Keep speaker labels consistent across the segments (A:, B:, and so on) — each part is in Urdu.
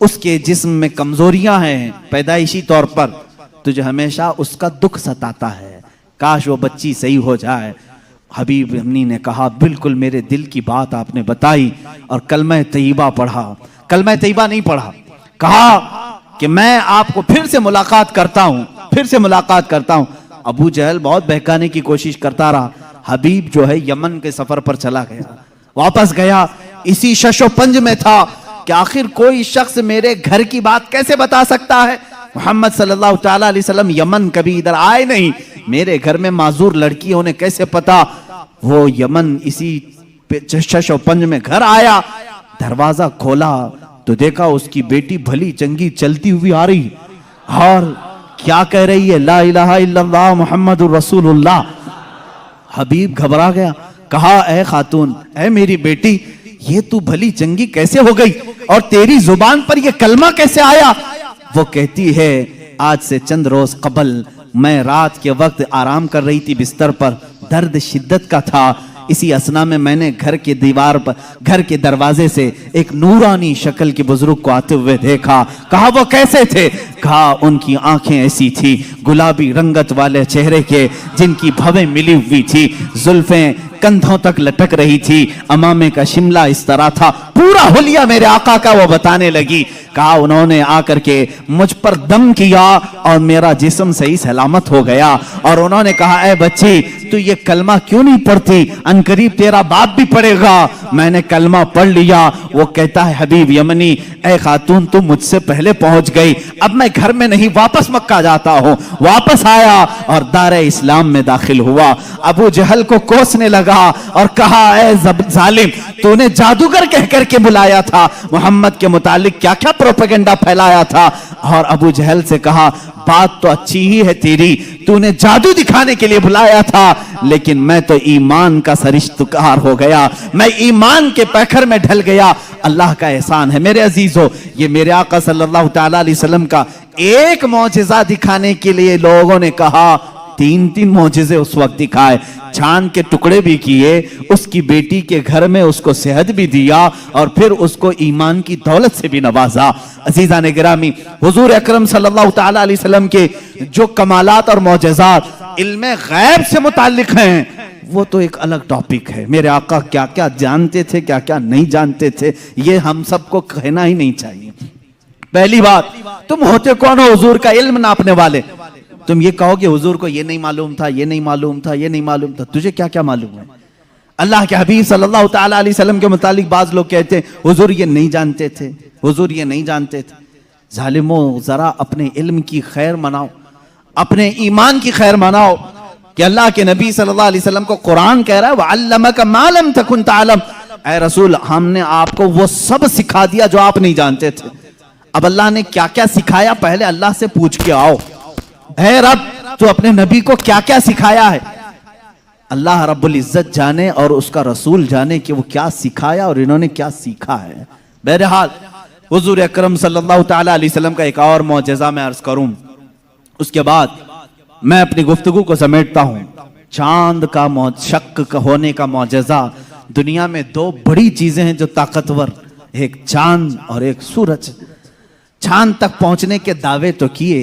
A: اس کے جسم میں کمزوریاں ہیں پیدائشی طور پر، تجھے ہمیشہ اس کا دکھ ستاتا ہے، کاش وہ بچی صحیح ہو جائے۔ حبیب امنی نے کہا بالکل میرے دل کی بات آپ نے بتائی، اور کلمہ طیبہ پڑھا۔ کلمہ طیبہ نہیں پڑھا، کہا کہ میں آپ کو پھر سے ملاقات کرتا ہوں، پھر سے ملاقات کرتا ہوں۔ ابو جہل بہت بہکانے کی کوشش کرتا رہا۔ حبیب جو ہے یمن کے سفر پر چلا گیا، واپس گیا، اسی شش و پنج میں تھا کہ آخر کوئی شخص میرے گھر کی بات کیسے بتا سکتا ہے؟ محمد صلی اللہ تعالیٰ علیہ وسلم یمن کبھی ادھر آئے نہیں، میرے گھر میں معذور لڑکی انہیں کیسے پتا؟ وہ یمن اسی شش و پنج میں گھر آیا، دروازہ کھولا تو دیکھا اس کی بیٹی بھلی چنگی چلتی ہوئی آ رہی، اور کیا کہہ رہی ہے؟ لا الہ الا اللہ محمد الرسول اللہ۔ حبیب گھبرا گیا، کہا اے خاتون، اے میری بیٹی، یہ تو بھلی چنگی کیسے ہو گئی اور تیری زبان پر یہ کلمہ کیسے آیا؟ وہ کہتی ہے آج سے چند روز قبل میں رات کے وقت آرام کر رہی تھی بستر پر، درد شدت کا تھا، اسی اسنا میں نے گھر کے دیوار پر، گھر کے دروازے سے ایک نورانی شکل کے بزرگ کو آتے ہوئے دیکھا۔ کہا وہ کیسے تھے؟ کہا ان کی آنکھیں ایسی تھی گلابی رنگت والے چہرے کے جن کی بھویں ملی ہوئی تھی، زلفیں کندھوں تک لٹک رہی تھی، امامے کا شملہ اس طرح تھا، پورا حلیہ میرے آقا کا وہ بتانے لگی۔ کہا انہوں نے آ کر کے مجھ پر دم کیا اور میرا جسم صحیح سلامت ہو گیا، اور انہوں نے کہا اے بچی تو یہ کلمہ کیوں نہیں پڑھتی؟ انقریب تیرا باپ بھی پڑھے گا۔ میں نے کلمہ پڑھ لیا۔ وہ کہتا ہے حبیب یمنی، اے خاتون تم مجھ سے پہلے پہنچ گئی، اب میں گھر میں نہیں واپس مکہ جاتا ہوں۔ واپس آیا اور دار اسلام میں داخل ہوا۔ ابو جہل کو کوسنے لگا اور کہا اے ظالم، تو نے جادوگر کہہ کر کے بلایا تھا، محمد کے متعلق کیا کیا پروپیگنڈا پھیلایا تھا۔ اور ابو جہل سے کہا بات تو اچھی ہی ہے تیری، تو نے جادو دکھانے کے لیے بلایا تھا، لیکن میں تو ایمان کا سرشتکار ہو گیا، میں ایمان کے پیکر میں ڈھل گیا۔ اللہ کا احسان ہے میرے عزیزو، یہ میرے آقا صلی اللہ تعالیٰ علیہ وسلم کا ایک معجزہ دکھانے کے لیے لوگوں نے کہا تین معجزے اس وقت دکھائے، چاند کے ٹکڑے بھی کیے، اس کی بیٹی کے گھر میں اس کو صحت بھی دیا، اور پھر اس کو ایمان کی دولت سے بھی نوازا۔ عزیزان گرامی، حضور اکرم صلی اللہ تعالیٰ علیہ وسلم کے جو کمالات اور معجزات علم غیب سے متعلق ہیں وہ تو ایک الگ ٹاپک ہے۔ میرے آقا کیا کیا جانتے تھے، کیا کیا نہیں جانتے تھے، یہ ہم سب کو کہنا ہی نہیں چاہیے۔ پہلی بات، تم ہوتے کون ہو حضور کا علم ناپنے والے؟ تم یہ کہو کہ حضور کو یہ نہیں معلوم تھا، یہ نہیں معلوم تھا، یہ نہیں معلوم تھا، تجھے کیا کیا معلوم ہے؟ اللہ کے حبیب صلی اللہ تعالیٰ علیہ وسلم کے متعلق بعض لوگ کہتے ہیں حضور یہ نہیں جانتے تھے، حضور یہ نہیں جانتے تھے۔ ظالموں، ذرا اپنے علم کی خیر مناؤ، اپنے ایمان کی خیر مناؤ کہ اللہ کے نبی صلی اللہ علیہ وسلم کو قرآن کہہ رہا ہے وَعَلَّمَكَ مَا لَمْ تَكُنْ تَعْلَمْ، اے رسول ہم نے آپ کو وہ سب سکھا دیا جو آپ نہیں جانتے تھے۔ اب اللہ نے کیا کیا سکھایا پہلے اللہ سے پوچھ کے آؤ، اے رب تو اپنے نبی کو کیا کیا سکھایا ہے؟ اللہ رب العزت جانے اور اس کا رسول جانے کہ وہ کیا سکھایا اور انہوں نے کیا سیکھا ہے۔ بہرحال حضور اکرم صلی اللہ تعالیٰ علیہ وسلم کا ایک اور معجزہ میں عرض کروں، اس کے بعد میں اپنی گفتگو کو سمیٹتا ہوں۔ چاند کا شق ہونے کا معجزہ، دنیا میں دو بڑی چیزیں ہیں جو طاقتور، ایک چاند اور ایک سورج۔ چاند تک پہنچنے کے دعوے تو کیے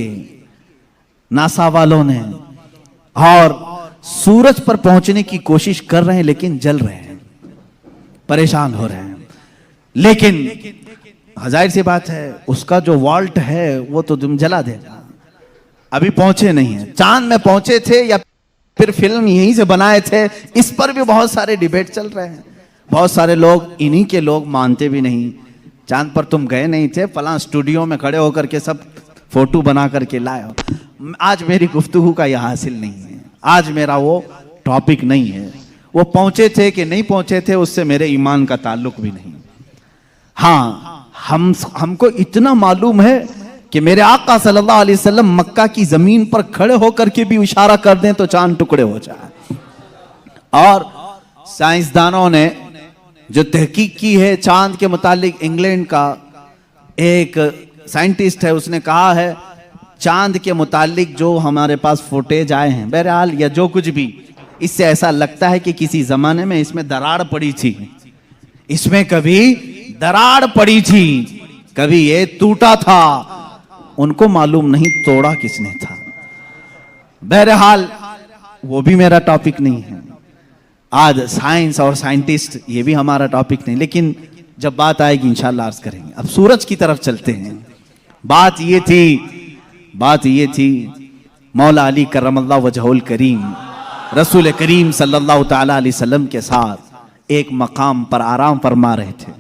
A: ناسا والوں نے، اور سورج پر پہنچنے کی کوشش کر رہے ہیں لیکن جل رہے ہیں، پریشان ہو رہے ہیں۔ لیکن ظاہر سی بات ہے اس کا جو والٹ ہے وہ تو تم جلا دے گا، ابھی پہنچے نہیں ہیں۔ چاند میں پہنچے تھے یا پھر فلم یہیں سے بنائے تھے، اس پر بھی بہت سارے ڈیبیٹ چل رہے ہیں۔ بہت سارے لوگ انہی کے لوگ مانتے بھی نہیں، چاند پر تم گئے نہیں تھے، فلاں اسٹوڈیو میں کھڑے ہو کر کے سب فوٹو بنا کر کے لائے ہو۔ آج میری گفتگو کا یہ حاصل نہیں ہے، آج میرا وہ ٹاپک نہیں ہے، وہ پہنچے تھے کہ نہیں پہنچے تھے اس سے میرے ایمان کا تعلق بھی نہیں۔ ہاں ہم کو اتنا معلوم ہے کہ میرے آقا صلی اللہ علیہ وسلم مکہ کی زمین پر کھڑے ہو کر کے بھی اشارہ کر دیں تو چاند ٹکڑے ہو جائے۔ اور سائنسدانوں نے جو تحقیق کی ہے چاند کے متعلق، انگلینڈ کا ایک سائنٹسٹ ہے، اس نے کہا ہے چاند کے متعلق جو ہمارے پاس فوٹیج آئے ہیں، بہرحال یا جو کچھ بھی، اس سے ایسا لگتا ہے کہ کسی زمانے میں اس میں دراڑ پڑی تھی، اس میں کبھی دراڑ پڑی تھی، کبھی یہ ٹوٹا تھا، ان کو معلوم نہیں توڑا کس نے تھا۔ بہرحال وہ بھی میرا ٹاپک نہیں ہے، آج سائنس اور سائنٹسٹ یہ بھی ہمارا ٹاپک نہیں، لیکن جب بات آئے گی انشاءاللہ عرض کریں گے۔ اب سورج کی طرف چلتے ہیں۔ بات یہ تھی مولا علی کرم اللہ وجہہ الکریم رسول کریم صلی اللہ تعالی علیہ وسلم کے ساتھ ایک مقام پر آرام فرما رہے تھے،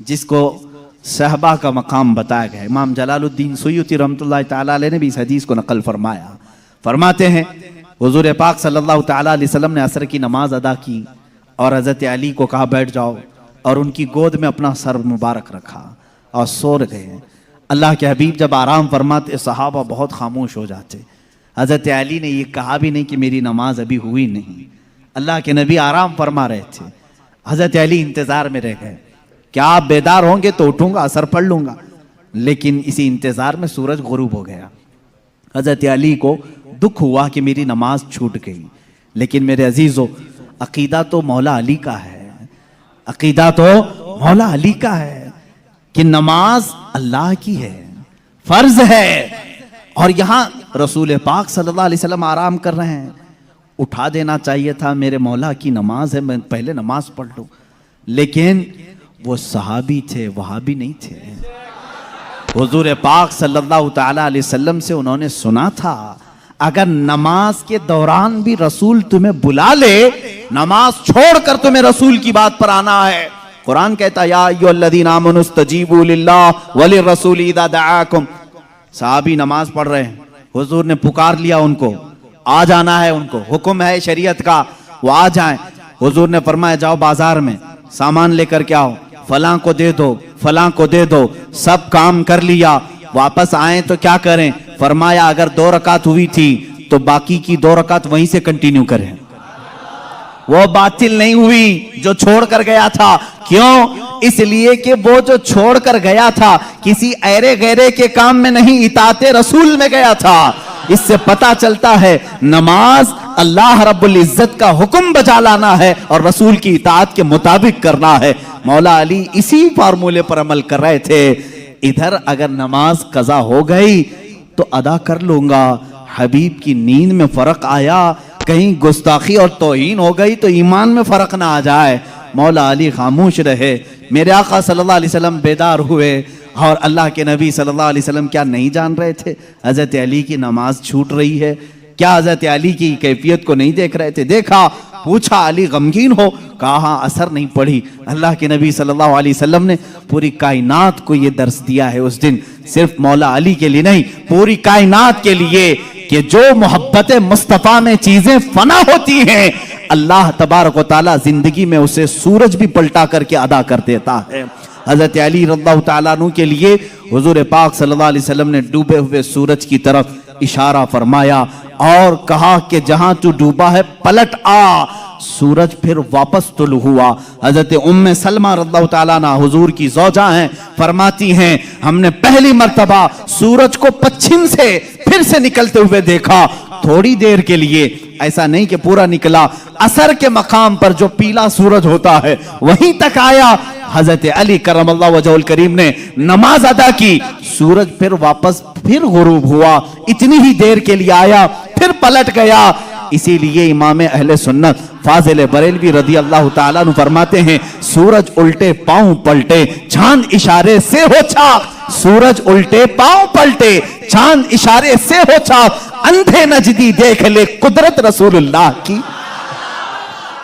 A: جس کو صحبہ کا مقام بتایا گیا۔ امام جلال الدین سیوطی رحمۃ اللہ تعالی علیہ نے بھی اس حدیث کو نقل فرمایا۔ فرماتے ہیں حضور پاک صلی اللہ تعالی علیہ وسلم نے عصر کی نماز ادا کی اور حضرت علی کو کہا بیٹھ جاؤ، اور ان کی گود میں اپنا سر مبارک رکھا اور سو گئے۔ اللہ کے حبیب جب آرام فرماتے صحابہ بہت خاموش ہو جاتے۔ حضرت علی نے یہ کہا بھی نہیں کہ میری نماز ابھی ہوئی نہیں، اللہ کے نبی آرام فرما رہے تھے۔ حضرت علی انتظار میں رہ گئے، کیا آپ بیدار ہوں گے تو اٹھوں گا، عصر پڑھ لوں گا، لیکن اسی انتظار میں سورج غروب ہو گیا۔ حضرت علی کو دکھ ہوا کہ میری نماز چھوٹ گئی، لیکن میرے عزیزو عقیدہ تو مولا علی کا ہے، عقیدہ تو مولا علی کا ہے کہ نماز اللہ کی ہے، فرض ہے، اور یہاں رسول پاک صلی اللہ علیہ وسلم آرام کر رہے ہیں۔ اٹھا دینا چاہیے تھا، میرے مولا کی نماز ہے، میں پہلے نماز پڑھ لوں، لیکن وہ صحابی تھے، وہابی نہیں تھے۔ حضور پاک صلی اللہ تعالی علیہ وسلم سے انہوں نے سنا تھا اگر نماز کے دوران بھی رسول تمہیں بلا لے، نماز چھوڑ کر تمہیں رسول کی بات پر آنا ہے۔ قرآن کہتا یا ایھا الذین آمنوا استجیبوا للہ وللرسول اذا دعاکم۔ صحابی نماز پڑھ رہے ہیں، حضور نے پکار لیا ان کو، آ جانا ہے، ان کو حکم ہے شریعت کا، وہ آ جائیں۔ حضور نے فرمایا جاؤ بازار میں سامان لے کر کے آؤ، فلاں کو دے دو، فلاں کو دے دو۔ سب کام کر لیا، واپس آئیں تو کیا کریں؟ فرمایا اگر 2 رکعت ہوئی تھی تو باقی کی 2 رکعت وہیں سے کنٹینیو کریں، وہ باطل نہیں ہوئی جو چھوڑ کر گیا تھا۔ کیوں؟ اس لیے کہ وہ جو چھوڑ کر گیا تھا کسی ایرے غیرے کے کام میں نہیں، اطاعت رسول میں گیا تھا۔ اس سے پتا چلتا ہے نماز اللہ رب العزت کا حکم بجا لانا ہے اور رسول کی اطاعت کے مطابق کرنا ہے۔ مولا علی اسی فارمولے پر عمل کر رہے تھے۔ ادھر اگر نماز قضا ہو گئی تو ادا کر لوں گا، حبیب کی نیند میں فرق آیا، کہیں گستاخی اور توہین ہو گئی تو ایمان میں فرق نہ آ جائے۔ مولا علی خاموش رہے۔ میرے آقا صلی اللہ علیہ وسلم بیدار ہوئے، اور اللہ کے نبی صلی اللہ علیہ وسلم کیا نہیں جان رہے تھے حضرت علی کی نماز چھوٹ رہی ہے؟ کیا حضرت علی کی کیفیت کو نہیں دیکھ رہے تھے؟ دیکھا، پوچھا علی غمگین ہو؟ کہا ہاں، اثر نہیں پڑی۔ اللہ کے نبی صلی اللہ علیہ وسلم نے پوری کائنات کو یہ درس دیا ہے اس دن، صرف مولا علی کے لیے نہیں، پوری کائنات کے لیے، کہ جو محبت مصطفیٰ میں چیزیں فنا ہوتی ہیں اللہ تبارک و تعالی زندگی میں اسے سورج بھی پلٹا کر کے ادا کر دیتا ہے۔ حضرت علی رضی اللہ تعالیٰ عنہ کے لیے حضور پاک صلی اللہ علیہ وسلم نے ڈوبے ہوئے سورج کی طرف اشارہ فرمایا اور کہا کہ جہاں تو ڈوبا ہے پلٹ آ۔ سورج پھر واپس طلوع ہوا۔ حضرت ام سلمہ رضی اللہ تعالیٰ عنہ حضور کی زوجہ ہیں، فرماتی ہیں ہم نے پہلی مرتبہ سورج کو پچھم سے پھر سے نکلتے ہوئے دیکھا، تھوڑی دیر کے لیے، ایسا نہیں کہ پورا نکلا، عصر کے مقام پر جو پیلا سورج ہوتا ہے وہیں تک آیا۔ حضرت علی کرم اللہ وجہ الکریم نے نماز ادا کی، سورج پھر واپس پھر غروب ہوا، اتنی ہی دیر کے لیے آیا پھر پلٹ گیا۔ اسی لیے امام اہل سنت فاضل بریلوی رضی اللہ تعالیٰ عنہ فرماتے ہیں سورج الٹے پاؤں پلٹے چاند اشارے سے ہو چاک، سورج الٹے پاؤں پلٹے چاند اشارے سے ہو چاک، اندھے نجدی دیکھ لے قدرت رسول اللہ کی،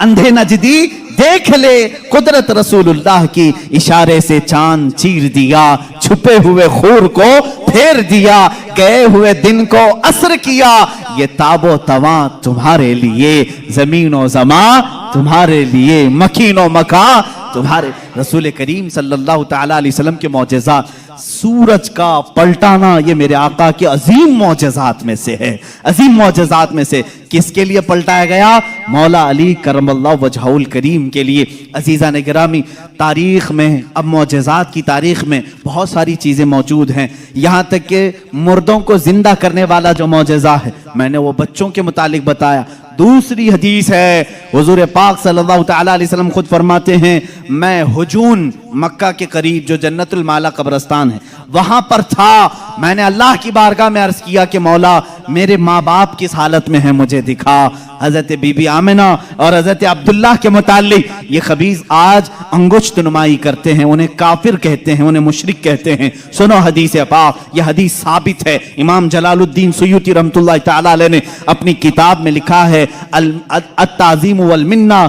A: اندھے نجدی دیکھ لے قدرت رسول اللہ کی، اشارے سے چاند چیر دیا، چھپے ہوئے خور کو پھیر دیا، گئے ہوئے دن کو عصر کیا، یہ تاب و تواں تمہارے لیے، زمین و زمان تمہارے لیے، مکین و مکان تمہارے۔ رسول کریم صلی اللہ تعالیٰ علیہ وسلم کے معجزات، سورج کا پلٹانا یہ میرے آقا کے عظیم معجزات میں سے ہے، عظیم معجزات میں سے۔ کس کے لیے پلٹایا گیا؟ مولا علی کرم اللہ وجہ الکریم کے لیے۔ عزیزان گرامی، تاریخ میں، اب معجزات کی تاریخ میں بہت ساری چیزیں موجود ہیں، یہاں تک کہ مردوں کو زندہ کرنے والا جو معجزہ ہے، میں نے وہ بچوں کے متعلق بتایا۔ دوسری حدیث ہے، حضور پاک صلی اللہ تعالیٰ علیہ وسلم خود فرماتے ہیں میں ہجون مکہ کے قریب جو جنت المالا قبرستان ہے وہاں پر تھا. میں نے اللہ کی بارگاہ میں عرض کیا کہ مولا میرے ماں باپ کس حالت میں ہیں مجھے دکھا. حضرت بی بی آمنہ اور حضرت عبداللہ کے متعلق یہ خبیث آج انگشت نمائی کرتے ہیں, انہیں کافر کہتے ہیں, انہیں مشرک کہتے ہیں. سنو حدیث پاک, یہ حدیث ثابت ہے. امام جلال الدین سیوطی رحمۃ اللہ تعالی علیہ نے اپنی کتاب میں لکھا ہے التعظیم والمنہ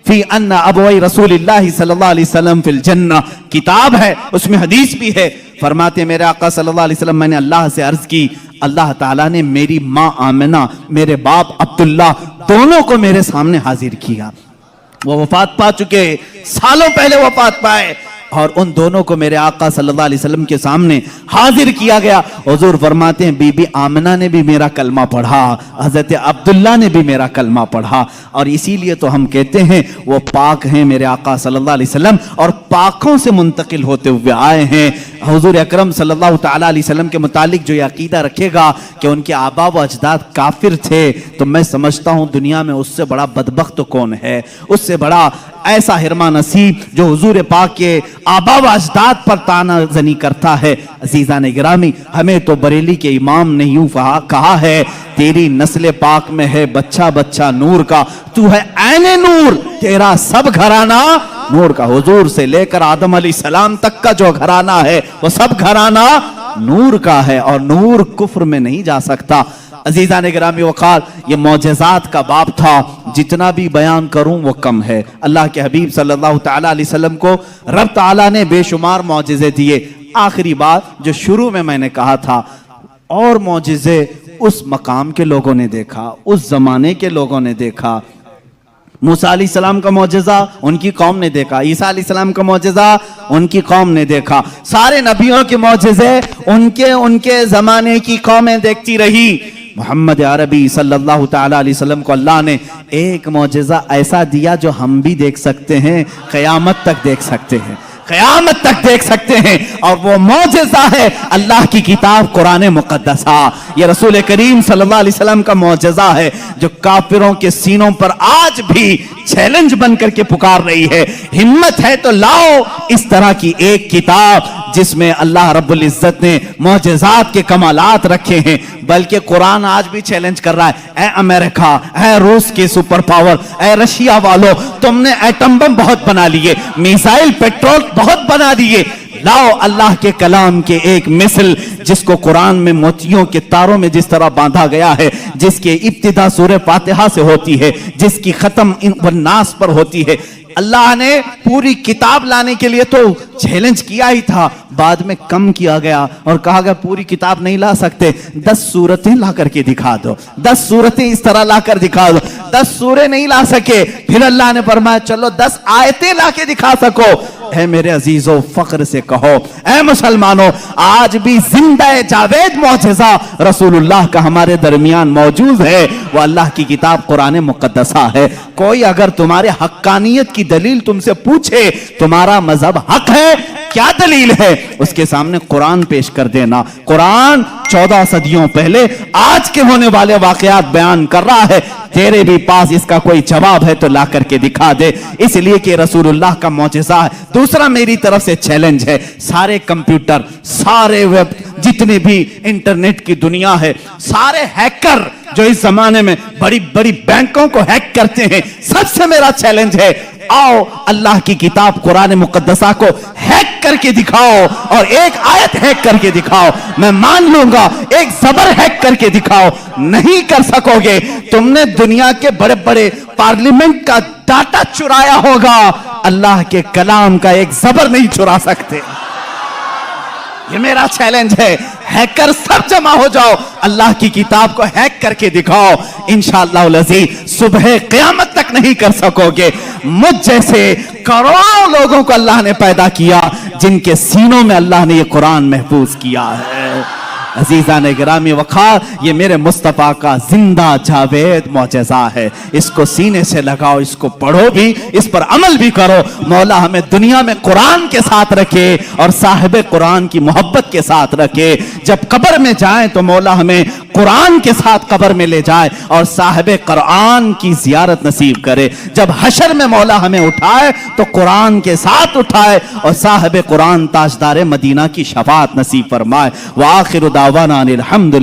A: فی ان ابوئی رسول اللہ صلی اللہ علیہ وسلم فی الجنہ. کتاب ہے, اس میں حدیث بھی ہے. فرماتے ہیں میرے آقا صلی اللہ علیہ وسلم میں نے اللہ سے عرض کی, اللہ تعالیٰ نے میری ماں آمنہ, میرے باپ عبداللہ دونوں کو میرے سامنے حاضر کیا. وہ وفات پا چکے, سالوں پہلے وفات پائے, اور ان دونوں کو میرے آقا صلی اللہ علیہ وسلم کے سامنے حاضر کیا گیا. حضور فرماتے ہیں بی بی آمنہ نے بھی میرا کلمہ پڑھا, حضرت عبداللہ نے بھی میرا کلمہ پڑھا, اور اسی لیے تو ہم کہتے ہیں وہ پاک ہیں میرے آقا صلی اللہ علیہ وسلم, اور پاکوں سے منتقل ہوتے ہوئے آئے ہیں. حضور اکرم صلی اللہ تعالیٰ علیہ وسلم کے متعلق جو یہ عقیدہ رکھے گا کہ ان کے آبا و اجداد کافر تھے, تو میں سمجھتا ہوں دنیا میں اس سے بڑا بدبخت کون ہے, اس سے بڑا ایسا حرمہ نصیب جو حضور پاک کے آبا و اجداد پر طعنہ زنی کرتا ہے. عزیزان گرامی, ہمیں تو بریلی کے امام نے یوں کہا ہے, تیری نسل پاک میں ہے بچہ بچہ نور کا, تو ہے عین نور, تیرا سب گھرانہ نور کا. حضور سے لے کر آدم علیہ السلام تک کا جو گھرانہ ہے وہ سب گھرانہ نور کا ہے, اور نور کفر میں نہیں جا سکتا. عزیزان گرامی وقار, یہ معجزات کا باب تھا, جتنا بھی بیان کروں وہ کم ہے. اللہ کے حبیب صلی اللہ تعالیٰ علیہ وسلم کو رب تعالیٰ نے بے شمار معجزے دیے. آخری بات جو شروع میں نے کہا تھا, اور معجزے اس مقام کے لوگوں نے دیکھا, اس زمانے کے لوگوں نے دیکھا. موسیٰ علیہ السلام کا معجزہ ان کی قوم نے دیکھا, عیسیٰ علیہ السلام کا معجزہ ان کی قوم نے دیکھا, سارے نبیوں کے معجزے ان کے زمانے کی قومیں دیکھتی رہی. محمد عربی صلی اللہ تعالیٰ علیہ وسلم کو اللہ نے ایک معجزہ ایسا دیا جو ہم بھی دیکھ سکتے ہیں, قیامت تک دیکھ سکتے ہیں, قیامت تک دیکھ سکتے ہیں, اور وہ معجزہ ہے اللہ کی کتاب قرآن مقدسہ. یہ رسول کریم صلی اللہ علیہ وسلم کا معجزہ ہے جو کافروں کے سینوں پر آج بھی چیلنج بن کر کے پکار رہی ہے. ہمت ہے تو لاؤ اس طرح کی ایک کتاب جس میں اللہ رب العزت نے معجزات کے کمالات رکھے ہیں. بلکہ قرآن آج بھی چیلنج کر رہا ہے, اے امریکہ, اے روس کے سپر پاور, اے رشیا والو, تم نے ایٹم بم بہت بنا لیے, میزائل پیٹرول بہت بنا دیے, لاؤ اللہ کے کلام کے ایک مثل جس کو قرآن میں موتیوں کے تاروں میں جس طرح باندھا گیا ہے, جس کی ابتدا سورہ فاتحہ سے ہوتی ہے, جس کی ختم والناس پر ہوتی ہے. اللہ نے پوری کتاب لانے کے لیے تو چیلنج کیا ہی تھا, بعد میں کم کیا گیا اور کہا گیا پوری کتاب نہیں لا سکتے, 10 سورتیں لا کر کے دکھا دو, 10 سورتیں اس طرح لا کر دکھا دو. 10 سورے نہیں لا سکے, پھر اللہ نے فرمایا چلو 10 آیتیں لا کے دکھا سکو. اے میرے عزیزو, فخر سے کہو, اے مسلمانوں, آج بھی زندہ جاوید معجزہ رسول اللہ کا ہمارے درمیان موجود ہے, وہ اللہ کی کتاب قرآن مقدسہ ہے. کوئی اگر تمہارے حقانیت کی دلیل تم سے پوچھے, تمہارا مذہب حق ہے, کیا دلیل ہے, اس کے سامنے قرآن پیش کر دینا. قرآن 14 صدیوں پہلے آج کے ہونے والے واقعات بیان کر رہا ہے. تیرے بھی پاس اس کا کوئی جواب ہے تو لا کر کے دکھا دے, اس لیے کہ رسول اللہ کا معجزہ ہے. دوسرا میری طرف سے چیلنج ہے, سارے کمپیوٹر, سارے ویب, جتنے بھی انٹرنیٹ کی دنیا ہے, سارے ہیکر جو اس زمانے میں بڑی بڑی بینکوں کو ہیک کرتے ہیں, سب سے میرا چیلنج ہے, آؤ اللہ کی کتاب قرآن مقدسہ کو ہیک کر کے دکھاؤ, اور ایک آیت ہیک کر کے دکھاؤ, میں مان لوں گا. ایک زبر ہیک کر کے دکھاؤ, نہیں کر سکو گے. تم نے دنیا کے بڑے بڑے پارلیمنٹ کا ڈاٹا چرایا ہوگا, اللہ کے کلام کا ایک زبر نہیں چرا سکتے. یہ میرا چیلنج ہے, ہیکر سب جمع ہو جاؤ, اللہ کی کتاب کو ہیک کر کے دکھاؤ. انشاءاللہ العزیز صبح قیامت تک نہیں کر سکو گے. مجھ جیسے کروڑوں لوگوں کو اللہ نے پیدا کیا جن کے سینوں میں اللہ نے یہ قرآن محفوظ کیا ہے. عزیزان گرامی وقار, یہ میرے مصطفیٰ کا زندہ جاوید معجزہ ہے. اس کو سینے سے لگاؤ, اس کو پڑھو بھی, اس پر عمل بھی کرو. مولا ہمیں دنیا میں قرآن کے ساتھ رکھے اور صاحب قرآن کی محبت کے ساتھ رکھے. جب قبر میں جائیں تو مولا ہمیں قرآن کے ساتھ قبر میں لے جائے اور صاحب قرآن کی زیارت نصیب کرے. جب حشر میں مولا ہمیں اٹھائے تو قرآن کے ساتھ اٹھائے اور صاحب قرآن تاجدار مدینہ کی شفاعت نصیب فرمائے. وآخر دعوانا الحمدللہ.